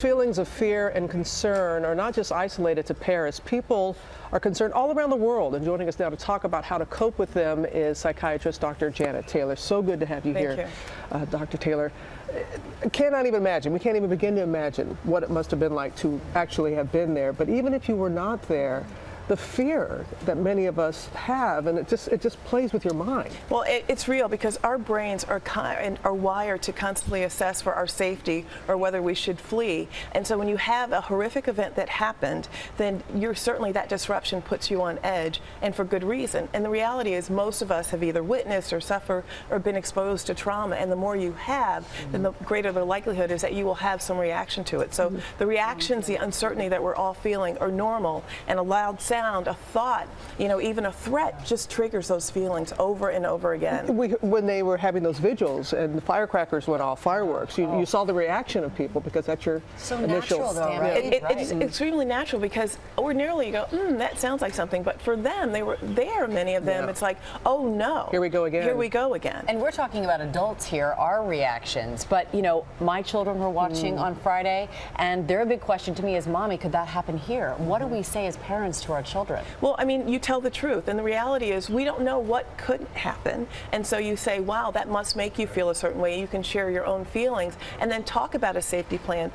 Feelings of fear and concern are not just isolated to Paris. People are concerned all around the world, and joining us now to talk about how to cope with them is psychiatrist Dr. Janet Taylor. So good to have you here, Dr. Taylor. Cannot even imagine, we can't even begin to imagine what it must have been like to actually have been there. But even if you were not there, the fear that many of us have, and it just plays with your mind. Well, it's real because our brains are wired to constantly assess for our safety or whether we should flee. And so when you have a horrific event that happened, then certainly that disruption puts you on edge, and for good reason. And the reality is most of us have either witnessed or suffered or been exposed to trauma, and the more you have, then the greater the likelihood is that you will have some reaction to it. So the reactions, the uncertainty that we're all feeling are normal, and a loud sound, a thought, even a threat just triggers those feelings over and over again. When they were having those vigils and the firecrackers went off, fireworks, you saw the reaction of people because that's your initial. Natural, though, right? It's extremely natural because ordinarily you go, that sounds like something, but for them, they were there, many of them, it's like, oh no. Here we go again. Here we go again. And we're talking about adults here, our reactions, but my children were watching on Friday, and their big question to me is, Mommy, could that happen here? What do we say as parents to our children? Well, I mean, you tell the truth, and the reality is we don't know what could happen, and so you say, wow, that must make you feel a certain way. You can share your own feelings and then talk about a safety plan.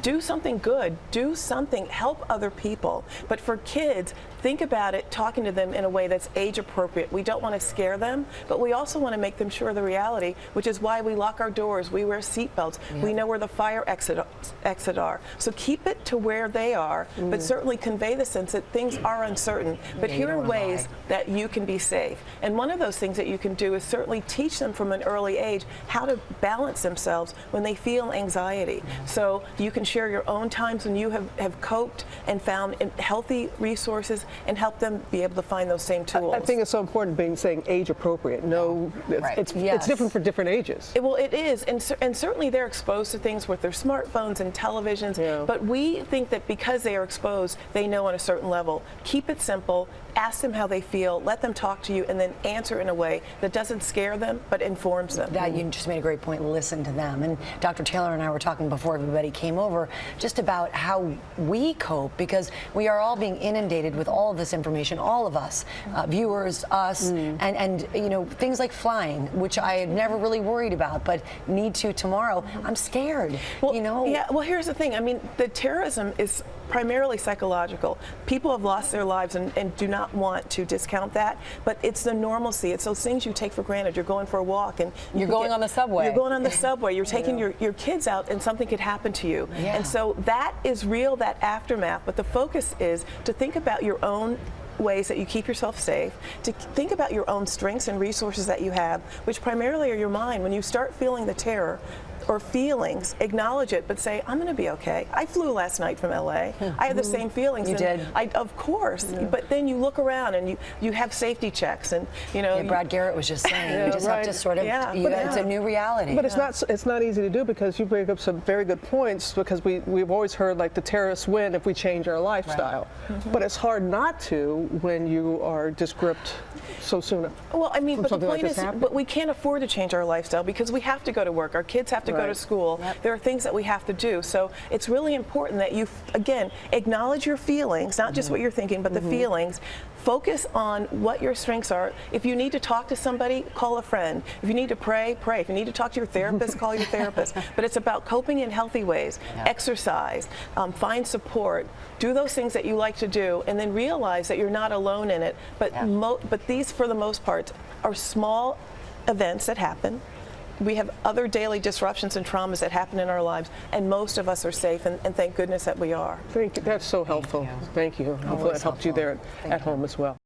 Do something good, do something, help other people. But for kids, think about it, talking to them in a way that's age appropriate. We don't want to scare them, but we also want to make them sure of the reality, which is why we lock our doors, we wear seat belts, we know where the fire exit are. So keep it to where they are, but certainly convey the sense that things are uncertain. But here are ways that you can be safe. And one of those things that you can do is certainly teach them from an early age how to balance themselves when they feel anxiety. So you can share your own times when you have coped and found healthy resources and help them be able to find those same tools. I think it's so important saying age appropriate. No, it's different for different ages. Well, it is, and certainly they're exposed to things with their smartphones and televisions, but we think that because they are exposed, they know on a certain level. Keep it simple, ask them how they feel, let them talk to you, and then answer in a way that doesn't scare them, but informs them. That you just made a great point, listen to them. And Dr. Taylor and I were talking before everybody came over just about how we cope, because we are all being inundated with all of this information, all of us, viewers, us, and things like flying, which I had never really worried about, but need to tomorrow. I'm scared, Yeah, well, here's the thing. I mean, the terrorism is primarily psychological. People have lost their lives and do not want to discount that, but it's the normalcy. It's those things you take for granted. You're going for a walk and you're going on the subway. You're going on the subway. You're taking your kids out and something could happen to you. And so that is real, that aftermath, but the focus is to think about your own ways that you keep yourself safe, to think about your own strengths and resources that you have, which primarily are your mind. When you start feeling the terror or feelings, acknowledge it, but say, I'm going to be okay. I flew last night from LA. I had the same feelings. You did? Of course. But then you look around and you have safety checks, and Brad Garrett was just saying, you just have to sort of, it's a new reality. But it's not easy to do, because you bring up some very good points, because we've always heard like the terrorists win if we change our lifestyle. But it's hard not to when you are just gripped so soon. Well, I mean, but the point like is, but we can't afford to change our lifestyle because we have to go to work. Our kids have to go to school. There are things that we have to do. So it's really important that you, again, acknowledge your feelings, not just what you're thinking, but the feelings. Focus on what your strengths are. If you need to talk to somebody, call a friend. If you need to pray, pray. If you need to talk to your therapist, call your therapist. But it's about coping in healthy ways. Exercise, find support, do those things that you like to do, and then realize that you're not alone in it. But these, for the most part, are small events that happen. We have other daily disruptions and traumas that happen in our lives, and most of us are safe, and thank goodness that we are. Thank you. That's so helpful. Thank you. Hopefully that helped you there at home as well.